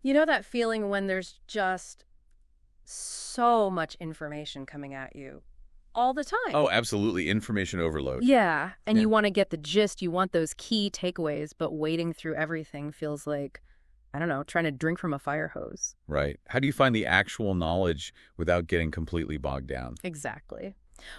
You know that feeling when there's just so much information coming at you all the time? Oh, absolutely. Information overload. Yeah, and Yeah. you want to get the gist, you want those key takeaways, but wading through everything feels like, I don't know, trying to drink from a fire hose. Right. How do you find the actual knowledge without getting completely bogged down? Exactly.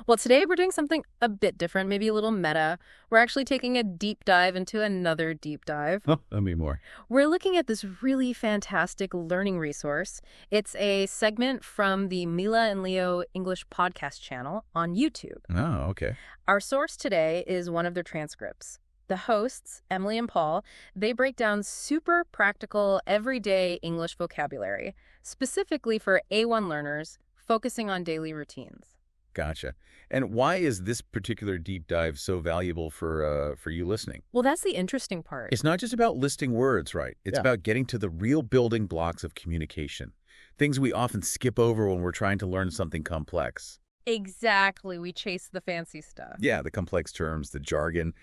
Well, today we're doing something a bit different, maybe a little meta. We're actually taking a deep dive into another deep dive. Oh, tell me more. We're looking at this really fantastic learning resource. It's a segment from the Mila and Leo English Podcast channel on YouTube. Oh, okay. Our source today is one of their transcripts. The hosts, Emily and Paul, they break down super practical, everyday English vocabulary, specifically for A1 learners, focusing on daily routines. Gotcha. And why is this particular deep dive so valuable for you listening? Well, that's the interesting part. It's not just about listing words, right? It's about getting to the real building blocks of communication, things we often skip over when we're trying to learn something complex. Exactly. We chase the fancy stuff. Yeah, the complex terms, the jargon.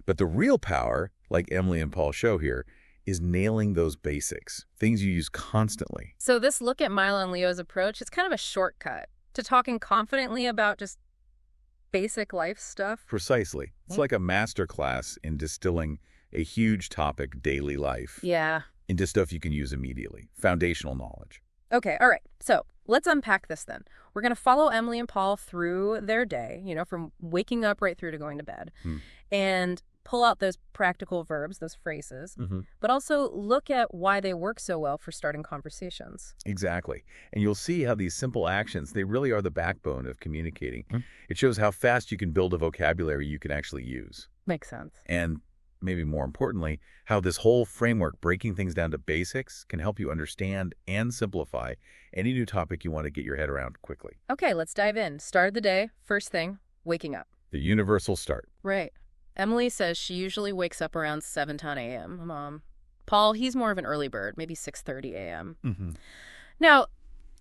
But the real power, like Emily and Paul show here, is nailing those basics, things you use constantly. So this look at Mila and Leo's approach, it's kind of a shortcut to talking confidently about just basic life stuff. Precisely. It's like a master class in distilling a huge topic, daily life, Yeah. into stuff you can use immediately. Foundational knowledge. Okay, all right. So let's unpack this then. We're going to follow Emily and Paul through their day, from waking up right through to going to bed, and pull out those practical verbs, those phrases, but also look at why they work so well for starting conversations. Exactly. And you'll see how these simple actions, they really are the backbone of communicating. It shows how fast you can build a vocabulary you can actually use. Makes sense. And maybe more importantly, how this whole framework, breaking things down to basics, can help you understand and simplify any new topic you want to get your head around quickly. Okay, let's dive in. Start of the day, first thing, waking up. The universal start. Right. Emily says she usually wakes up around 7:10 a.m. Paul, he's more of an early bird, maybe 6:30 a.m. Now,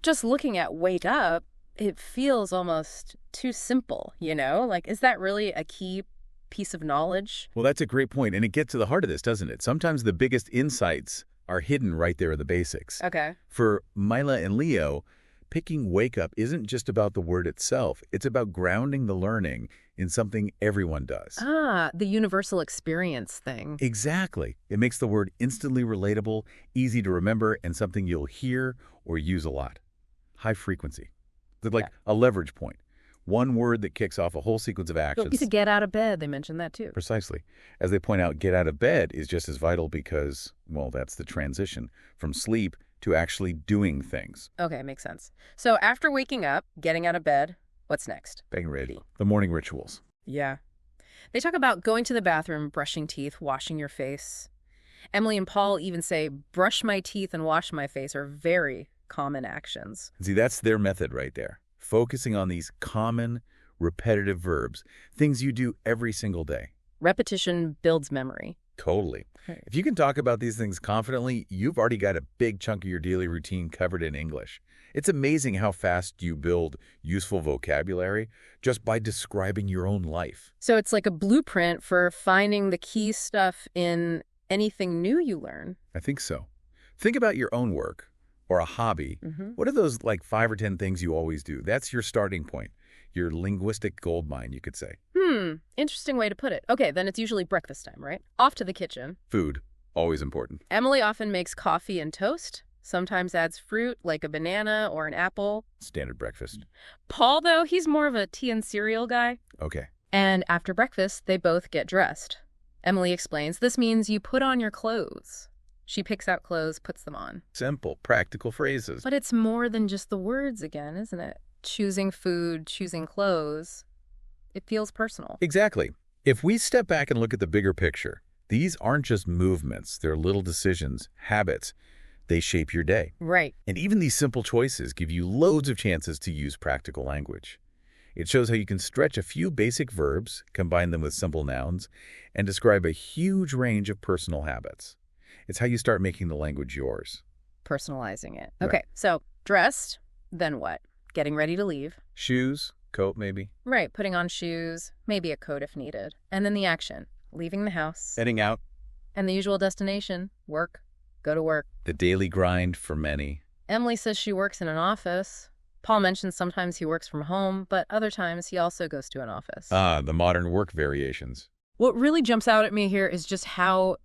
just looking at wake up, it feels almost too simple, Like, is that really a key piece of knowledge? Well, that's a great point, and it gets to the heart of this, doesn't it? Sometimes the biggest insights are hidden right there in the basics. Okay. For Mila and Leo, picking wake up isn't just about the word itself. It's about grounding the learning in something everyone does. Ah, the universal experience thing. Exactly. It makes the word instantly relatable, easy to remember, and something you'll hear or use a lot. High frequency. It's like a leverage point. One word that kicks off a whole sequence of actions. To get out of bed, they mentioned that too. Precisely. As they point out, get out of bed is just as vital because, well, that's the transition from sleep to actually doing things. Okay, makes sense. So after waking up, getting out of bed, what's next? Bang ready. The morning rituals. Yeah. They talk about going to the bathroom, brushing teeth, washing your face. Emily and Paul even say, brush my teeth and wash my face are very common actions. See, that's their method right there. Focusing on these common, repetitive verbs, things you do every single day. Repetition builds memory. Totally. Right. If you can talk about these things confidently, you've already got a big chunk of your daily routine covered in English. It's amazing how fast you build useful vocabulary just by describing your own life. So it's like a blueprint for finding the key stuff in anything new you learn. I think so. Think about your own work or a hobby. What are those 5 or 10 things you always do? That's your starting point, your linguistic goldmine, you could say. Interesting way to put it. Okay, then it's usually breakfast time, right? Off to the kitchen. Food, always important. Emily often makes coffee and toast, sometimes adds fruit like a banana or an apple. Standard breakfast. Paul, though, he's more of a tea and cereal guy. Okay. And after breakfast, they both get dressed. Emily explains this means you put on your clothes. She picks out clothes, puts them on. Simple, practical phrases. But it's more than just the words again, isn't it? Choosing food, choosing clothes. It feels personal. Exactly. If we step back and look at the bigger picture, these aren't just movements. They're little decisions, habits. They shape your day. Right. And even these simple choices give you loads of chances to use practical language. It shows how you can stretch a few basic verbs, combine them with simple nouns, and describe a huge range of personal habits. It's how you start making the language yours. Personalizing it. Right. Okay, so dressed, then what? Getting ready to leave. Shoes, coat maybe. Right, putting on shoes, maybe a coat if needed. And then the action, leaving the house. Heading out. And the usual destination, work. go to work. The daily grind for many. Emily says she works in an office. Paul mentions sometimes he works from home, but other times he also goes to an office. The modern work variations. What really jumps out at me here is just how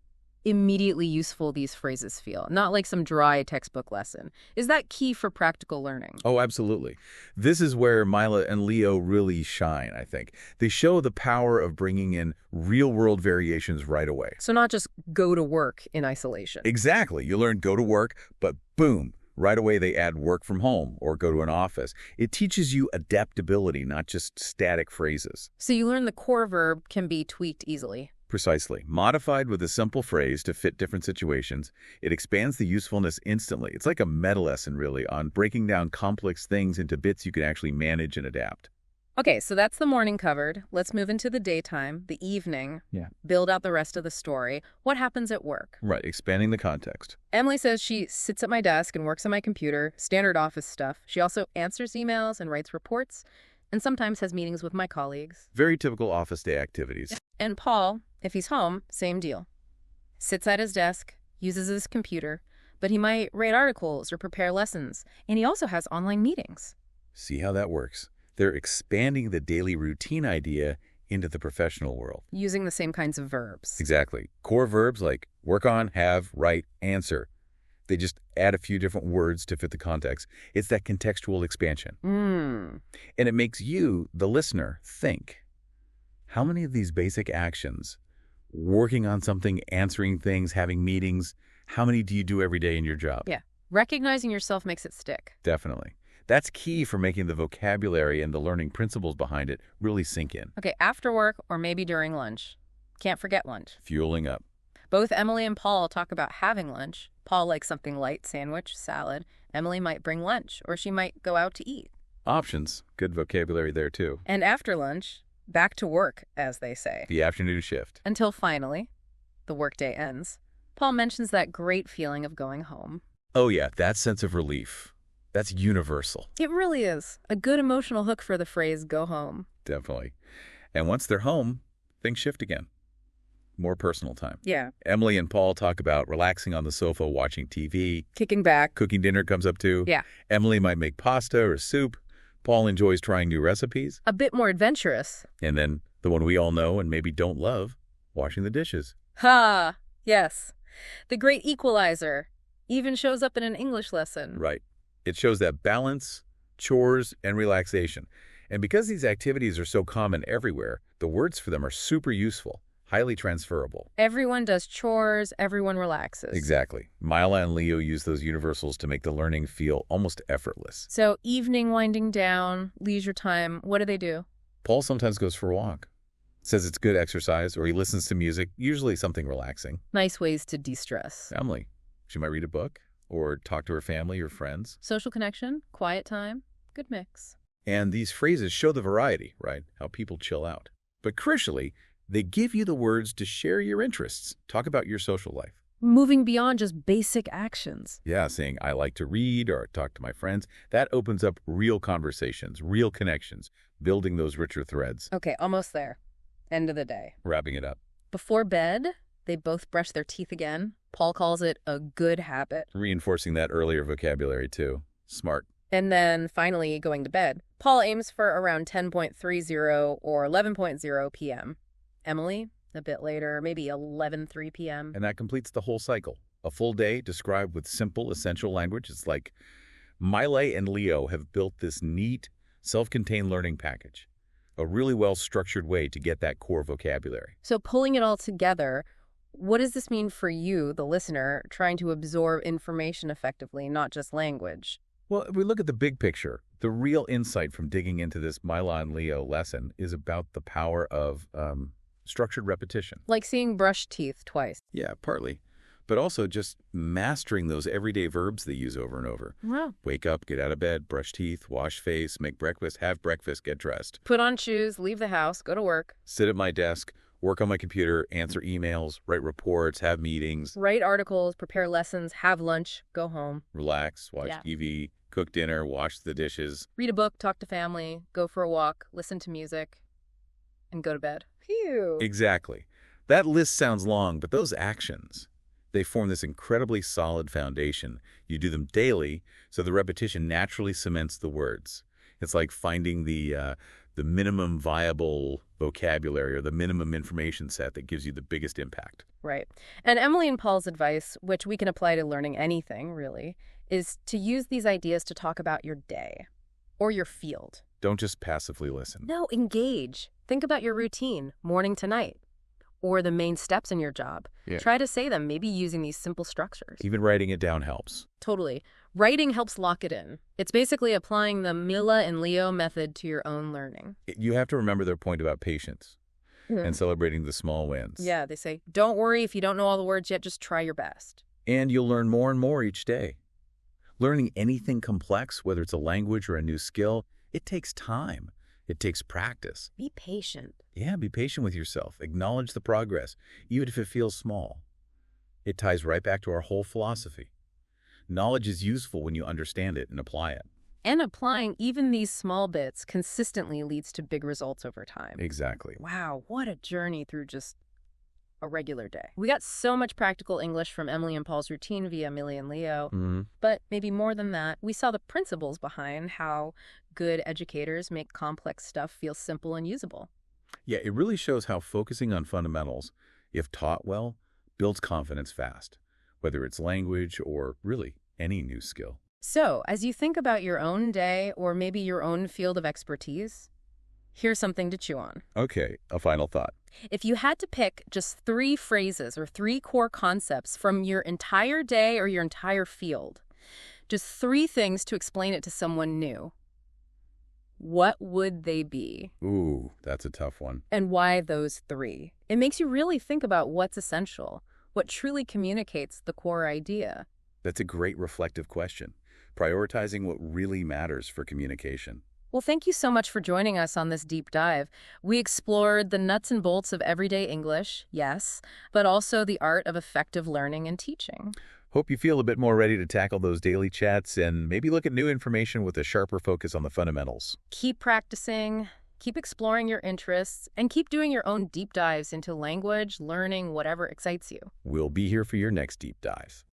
immediately useful these phrases feel, not like some dry textbook lesson. Is that key for practical learning? Oh, absolutely. This is where Mila and Leo really shine, I think. They show the power of bringing in real-world variations right away. So not just go to work in isolation. Exactly. You learn go to work, but boom, right away they add work from home or go to an office. It teaches you adaptability, not just static phrases. So you learn the core verb can be tweaked easily. Precisely. Modified with a simple phrase to fit different situations, it expands the usefulness instantly. It's like a meta lesson, really, on breaking down complex things into bits you can actually manage and adapt. Okay, so that's the morning covered. Let's move into the daytime, the evening. Yeah. Build out the rest of the story. What happens at work? Right, expanding the context. Emily says she sits at my desk and works on my computer, standard office stuff. She also answers emails and writes reports, and sometimes has meetings with my colleagues. Very typical office day activities. And Paul, if he's home, same deal. Sits at his desk, uses his computer, but he might write articles or prepare lessons, and he also has online meetings. See how that works. They're expanding the daily routine idea into the professional world. Using the same kinds of verbs. Exactly. Core verbs like work on, have, write, answer. They just add a few different words to fit the context. It's that contextual expansion. And it makes you, the listener, think. How many of these basic actions, working on something, answering things, having meetings, how many do you do every day in your job? Yeah. Recognizing yourself makes it stick. Definitely. That's key for making the vocabulary and the learning principles behind it really sink in. Okay, after work or maybe during lunch. Can't forget lunch. Fueling up. Both Emily and Paul talk about having lunch. Paul likes something light, sandwich, salad. Emily might bring lunch, or she might go out to eat. Options. Good vocabulary there, too. And after lunch, back to work, as they say. The afternoon shift. Until finally, the workday ends. Paul mentions that great feeling of going home. Oh yeah, that sense of relief. That's universal. It really is. A good emotional hook for the phrase, go home. Definitely. And once they're home, things shift again. More personal time. Yeah. Emily and Paul talk about relaxing on the sofa, watching TV. Kicking back. Cooking dinner comes up too. Yeah. Emily might make pasta or soup. Paul enjoys trying new recipes. A bit more adventurous. And then the one we all know and maybe don't love, washing the dishes. Ha! Yes. The great equalizer even shows up in an English lesson. Right. It shows that balance, chores, and relaxation. And because these activities are so common everywhere, the words for them are super useful, highly transferable. Everyone does chores, everyone relaxes. Exactly. Mila and Leo use those universals to make the learning feel almost effortless. So evening winding down, leisure time, what do they do? Paul sometimes goes for a walk. Says it's good exercise, or he listens to music, usually something relaxing. Nice ways to de-stress. Emily, she might read a book or talk to her family or friends. Social connection, quiet time, good mix. And these phrases show the variety, right? How people chill out. But crucially, they give you the words to share your interests. Talk about your social life. Moving beyond just basic actions. Yeah, saying, I like to read or talk to my friends. That opens up real conversations, real connections, building those richer threads. Okay, almost there. End of the day. Wrapping it up. Before bed, they both brush their teeth again. Paul calls it a good habit. Reinforcing that earlier vocabulary, too. Smart. And then finally going to bed. Paul aims for around 10:30 or 11:00 p.m. Emily, a bit later, maybe 11:03 p.m. And that completes the whole cycle. A full day described with simple, essential language. It's like Mila and Leo have built this neat, self-contained learning package. A really well-structured way to get that core vocabulary. So pulling it all together, what does this mean for you, the listener, trying to absorb information effectively, not just language? Well, if we look at the big picture, the real insight from digging into this Mila and Leo lesson is about the power of structured repetition. Like seeing brushed teeth twice. Yeah, partly. But also just mastering those everyday verbs they use over and over. Wow. Wake up, get out of bed, brush teeth, wash face, make breakfast, have breakfast, get dressed. Put on shoes, leave the house, go to work. Sit at my desk, work on my computer, answer emails, write reports, have meetings. Write articles, prepare lessons, have lunch, go home. Relax, watch TV, cook dinner, wash the dishes. Read a book, talk to family, go for a walk, listen to music, and go to bed. Phew. Exactly. That list sounds long, but those actions, They form this incredibly solid foundation. You do them daily, so the repetition naturally cements the words. It's like finding the minimum viable vocabulary or the minimum information set that gives you the biggest impact. Right. And Emily and Paul's advice, which we can apply to learning anything, really, is to use these ideas to talk about your day or your field. Don't just passively listen. No, engage. Think about your routine, morning to night, or the main steps in your job. Yeah. Try to say them, maybe using these simple structures. Even writing it down helps. Totally. Writing helps lock it in. It's basically applying the Mila and Leo method to your own learning. You have to remember their point about patience and celebrating the small wins. Yeah, they say, don't worry if you don't know all the words yet, just try your best. And you'll learn more and more each day. Learning anything complex, whether it's a language or a new skill, it takes time. It takes practice. Be patient. Yeah, be patient with yourself. Acknowledge the progress, even if it feels small. It ties right back to our whole philosophy. Knowledge is useful when you understand it and apply it. And applying even these small bits consistently leads to big results over time. Exactly. Wow, what a journey through just a regular day. We got so much practical English from Emily and Paul's routine via Mila and Leo. But maybe more than that, we saw the principles behind how good educators make complex stuff feel simple and usable. Yeah, it really shows how focusing on fundamentals, if taught well, builds confidence fast, whether it's language or really any new skill. So, as you think about your own day or maybe your own field of expertise, here's something to chew on. Okay, a final thought. If you had to pick just 3 phrases or 3 core concepts from your entire day or your entire field, just 3 things to explain it to someone new, what would they be? Ooh, that's a tough one. And why those 3? It makes you really think about what's essential, what truly communicates the core idea. That's a great reflective question. Prioritizing what really matters for communication. Well, thank you so much for joining us on this deep dive. We explored the nuts and bolts of everyday English, yes, but also the art of effective learning and teaching. Hope you feel a bit more ready to tackle those daily chats and maybe look at new information with a sharper focus on the fundamentals. Keep practicing, keep exploring your interests, and keep doing your own deep dives into language, learning, whatever excites you. We'll be here for your next deep dive.